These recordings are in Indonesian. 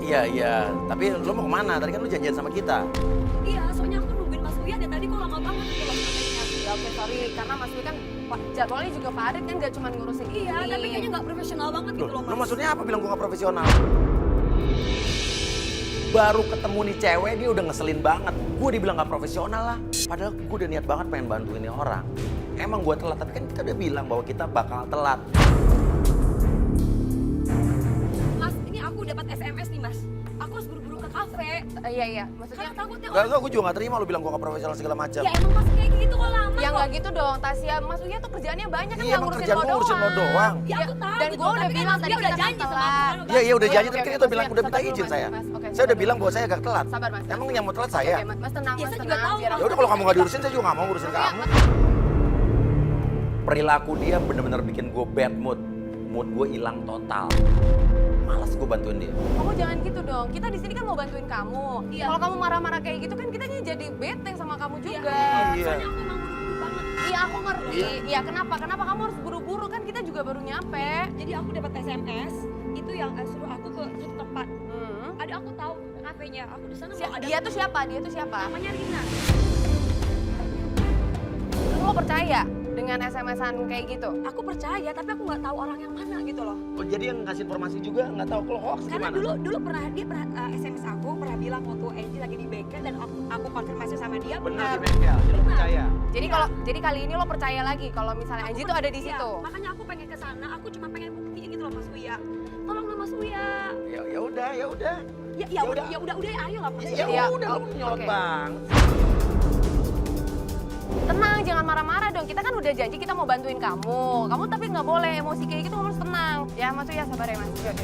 Iya, iya. Tapi lu mau kemana? Tadi kan lu janjian sama kita. Iya, soalnya aku nungguin Mas Uya dari tadi kok lama banget gitu loh sampainya. Ya oke sorry, karena Mas Wi kan jadwalnya juga padat kan gak cuma ngurusin Iya, ini. tapi kayaknya nggak profesional banget gitu loh Lu Mas. maksudnya apa bilang gua gak profesional? Baru ketemu nih cewek dia udah ngeselin banget. Gue dibilang gak profesional lah. Padahal gue udah niat banget pengen bantuin nih orang. Emang gue telat, tapi kan kita udah bilang bahwa kita bakal telat. Mas, ini aku dapat SMS nih Mas. Aku harus buru-buru ke kafe. Iya, maksudnya Karena takutnya Enggak, gue juga gak terima lu bilang gue gak profesional segala macam. Ya emang pasti kayak gitu kok lama ya kok. nggak gitu dong Tasya, Mas Uya tuh kerjaannya banyak kan Iya, nggak emang ngurusin kerjaan lo gua ngurusin lo doang. Ya aku tahu Dan gitu, gue udah tapi kan bilang Mas tadi Uya kita udah janji sama telat. aku. kan. Iya, iya udah Oke, janji, oke, tapi kan oke, kita bilang Mas, udah minta sabar dulu, izin Mas. saya. Mas, oke, Saya sabar udah dulu. bilang bahwa saya agak telat. Sabar Mas. Emang yang mau telat Oke, saya? Mas tenang, Iya, Mas saya juga tenang. tahu, Biar Mas. Ya udah kalau kamu gak diurusin saya juga gak mau ngurusin Iya, kamu. Perilaku dia bener-bener bikin gue bad mood. Mood gue hilang total. Malas gue bantuin dia. Kamu jangan gitu dong. Kita di sini kan mau bantuin kamu. Iya. Kalau kamu marah-marah kayak gitu kan kita jadi bete sama kamu juga. Iya. Soalnya aku emang buru-buru banget. Iya aku ngerti. Iya. Iya kenapa? Kenapa kamu harus buru-buru kan kita juga baru nyampe. Jadi aku dapat SMS itu yang suruh aku ke suatu tempat. Ada aku tahu kafenya. Aku di sana mau ada. Dia tuh siapa? Dia tuh siapa? Namanya Rina. Terus lo percaya dengan SMS-an kayak gitu? Aku percaya tapi aku nggak tahu orang yang mana gitu loh. Oh jadi yang ngasih informasi juga nggak tahu kalau hoax Karena gimana? dulu pernah dia pernah SMS aku pernah bilang waktu Angie lagi di bengkel dan aku konfirmasi sama dia Benar di bengkel, jadi lo percaya? Jadi kali ini lo percaya lagi kalau misalnya Aku Angie tuh ada di iya, situ. makanya aku pengen ke sana. Aku cuma pengen buktiin gitu loh Mas Uya. Tolonglah Mas Uya. Ya udah, ya udah. Ya udah ayo lah Mas Ya Uya. udah, lo nyolot Oke. banget. Tenang, jangan marah-marah dong. Kita kan udah janji kita mau bantuin kamu. Kamu tapi nggak boleh emosi kayak gitu, kamu harus tenang. Ya Mas Uya sabar ya Mas. Yuk.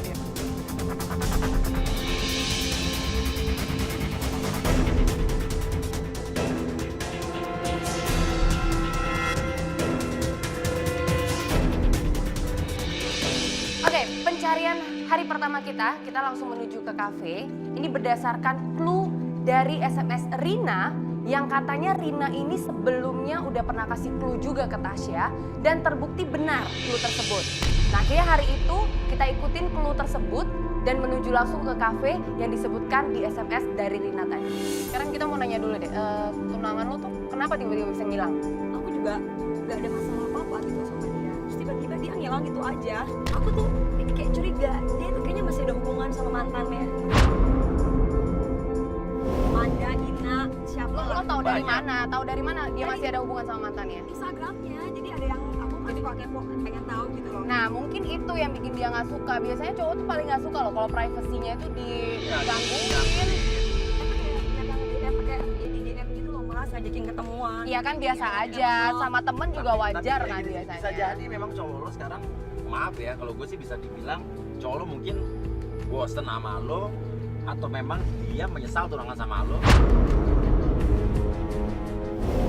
Oke, pencarian hari pertama kita langsung menuju ke kafe. Ini berdasarkan clue dari SMS Rina yang katanya Rina ini sebelumnya udah pernah kasih clue juga ke Tasya dan terbukti benar clue tersebut. Nah, akhirnya hari itu kita ikutin clue tersebut dan menuju langsung ke kafe yang disebutkan di SMS dari Rina tadi. Sekarang kita mau nanya dulu deh, tunangan lo tuh kenapa tiba-tiba bisa ngilang? Aku juga gak ada masalah apa-apa gitu sama dia. Terus tiba-tiba dia ngilang gitu aja. Aku tuh kayak curiga, dia tuh kayaknya masih ada hubungan sama mantannya. Manda, Ina, siapa Lo lah. tahu dari Banyak. mana? Tahu dari mana dia masih ada hubungan sama mantannya? Instagramnya, jadi ada yang aku kan suka kepo, pengen tahu gitu loh. Nah mungkin itu yang bikin dia nggak suka. Biasanya cowok tuh paling nggak suka loh kalau privasinya itu digangguin. Dia pakai di DM gitu loh Mas, ngajakin ketemuan. Iya kan biasa aja, sama temen juga wajar kan biasanya. Bisa jadi memang cowok lo sekarang, maaf ya, kalau gue sih bisa dibilang cowok lo mungkin bosen sama lo, atau memang dia menyesal tunangan sama lo.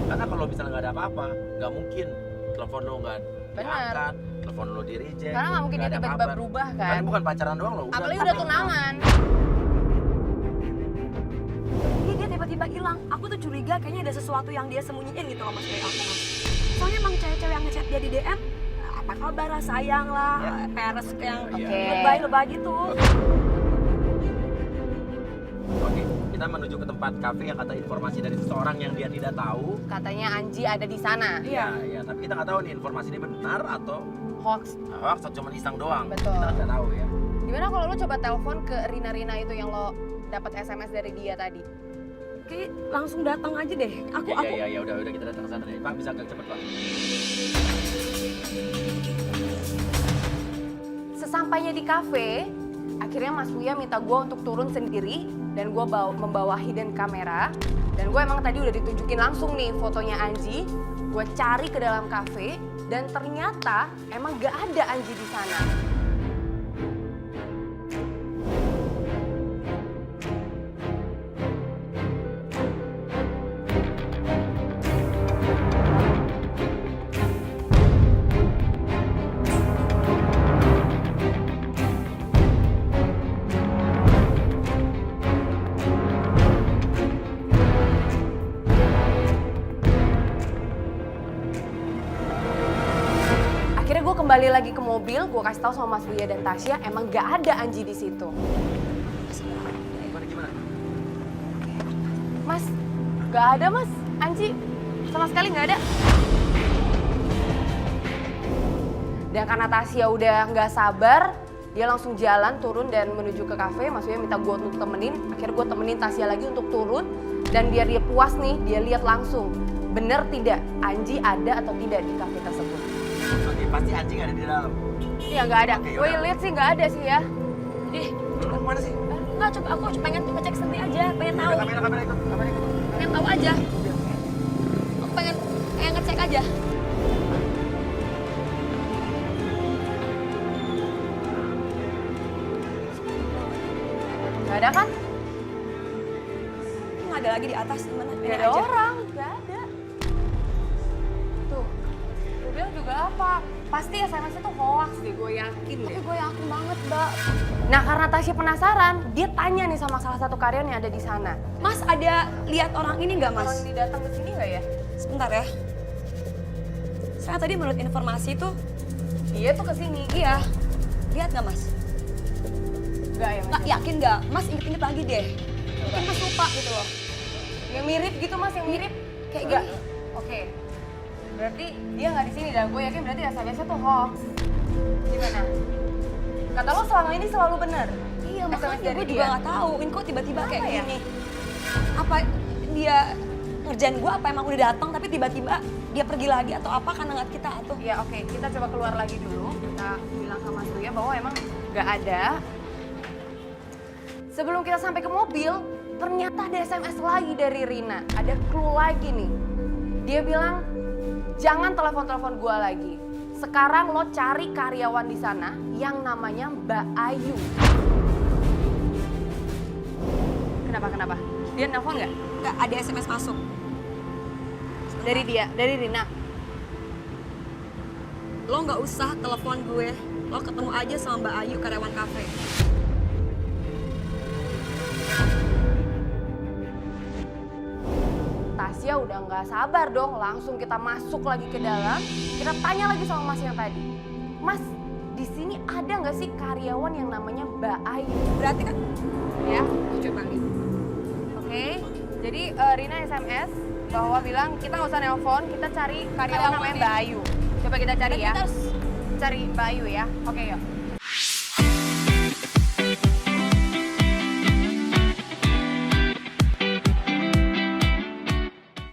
Karena kalau misalnya nggak ada apa-apa, nggak mungkin telepon lo nggak diangkat, telepon lo di reject. Karena nggak mungkin dia ada tiba-tiba kabar. berubah kan. Kalian bukan pacaran doang lo, Apalagi udah tunangan. Dia tiba-tiba hilang. Aku tuh curiga kayaknya ada sesuatu yang dia sembunyiin gitu loh Mas dari aku Mas. Soalnya emang cewek-cewek yang ngechat dia di DM, apa kabar lah, sayang lah, peres yang Oke. lebay-lebay gitu. Oke, kita menuju ke tempat kafe yang kata informasi dari seseorang yang dia tidak tahu. Katanya Anji ada di sana. Iya. Ya, tapi kita nggak tahu nih informasi ini benar atau Hoax. hoax atau cuma iseng doang. Betul. Kita nggak tahu ya. Gimana kalau lo coba telepon ke Rina itu yang lo dapat SMS dari dia tadi? Kayak langsung datang aja deh. Aku Ya udah kita datang ke sana deh. Pak bisa agak cepet Pak. Sesampainya di kafe, akhirnya Mas Uya minta gue untuk turun sendiri dan gue membawa hidden kamera. Dan gue emang tadi udah ditunjukin langsung nih fotonya Anji. Gue cari ke dalam kafe dan ternyata emang gak ada Anji di sana. Akhirnya gue kembali lagi ke mobil, gue kasih tahu sama Mas Buya dan Tasya, emang gak ada Anji di situ. Gimana? Mas, nggak ada mas. Anji sama sekali nggak ada. Dan karena Tasya udah nggak sabar, dia langsung jalan turun dan menuju ke kafe. Maksudnya minta gue untuk temenin. Akhirnya gue temenin Tasya lagi untuk turun. Dan biar dia puas nih, dia lihat langsung. Bener tidak Anji ada atau tidak di kafe tersebut. Oke, pasti anjing ada di dalam. Iya nggak ada. Oke, Gue yaudah. lihat sih nggak ada sih ya. Deh, Lu kemana sih? enggak coba aku pengen ngecek sendiri aja, pengen tahu. Kamera ikut. Pengen tahu aja. Aku pengen ngecek aja. Nggak ada kan? Nggak ada lagi di atas gimana? Nggak ada orang. Nggak ada. Tuh, gue bilang juga apa? Pasti SMS itu hoax deh, gue yakin deh. Tapi gue yakin banget, Mbak. Nah karena Tasya penasaran, dia tanya nih sama salah satu karyawan yang ada di sana. Mas ada lihat orang ini nggak, Mas? Orang ini datang ke sini nggak ya? Sebentar ya. Saya tadi menurut informasi itu, Dia tuh ke sini. iya. Lihat nggak, Mas? Nggak ya? Nggak yakin nggak? Mas inget-inget lagi deh. Mungkin Mas lupa gitu loh. Yang mirip gitu mas, yang mirip kayak Nggak. gini. Oke. Berarti dia nggak di sini dan gue yakin berarti SMS-nya tuh hoax. Gimana? Kata lo selama ini selalu benar. Iya, SMS makanya dari gue dia. juga nggak tahu. Ini kok tiba-tiba kayak Kenapa ya? gini. Apa dia ngerjain gue, apa emang udah datang tapi tiba-tiba dia pergi lagi atau apa karena ngeliat kita atau... Ya oke, kita coba keluar lagi dulu. Kita bilang sama Surya bahwa emang nggak ada. Sebelum kita sampai ke mobil, ternyata ada SMS lagi dari Rina. Ada clue lagi nih. Dia bilang, jangan telepon-telepon gua lagi. Sekarang lo cari karyawan di sana yang namanya Mbak Ayu. Kenapa? Dia nelfon nggak? Nggak ada SMS masuk. Dari dia, dari Rina. Lo nggak usah telepon gue. Lo ketemu aja sama Mbak Ayu, karyawan kafe. Tasya udah nggak sabar dong, langsung kita masuk lagi ke dalam. Kita tanya lagi sama Mas yang tadi. Mas, di sini ada nggak sih karyawan yang namanya Mbak Ayu? Berarti kan... Ya, Coba nih. oke. Jadi Rina SMS bahwa bilang kita nggak usah nelpon, kita cari karyawan namanya Mbak Ayu. Coba kita cari ya. Kita harus... Cari Mbak Ayu ya. Oke yuk.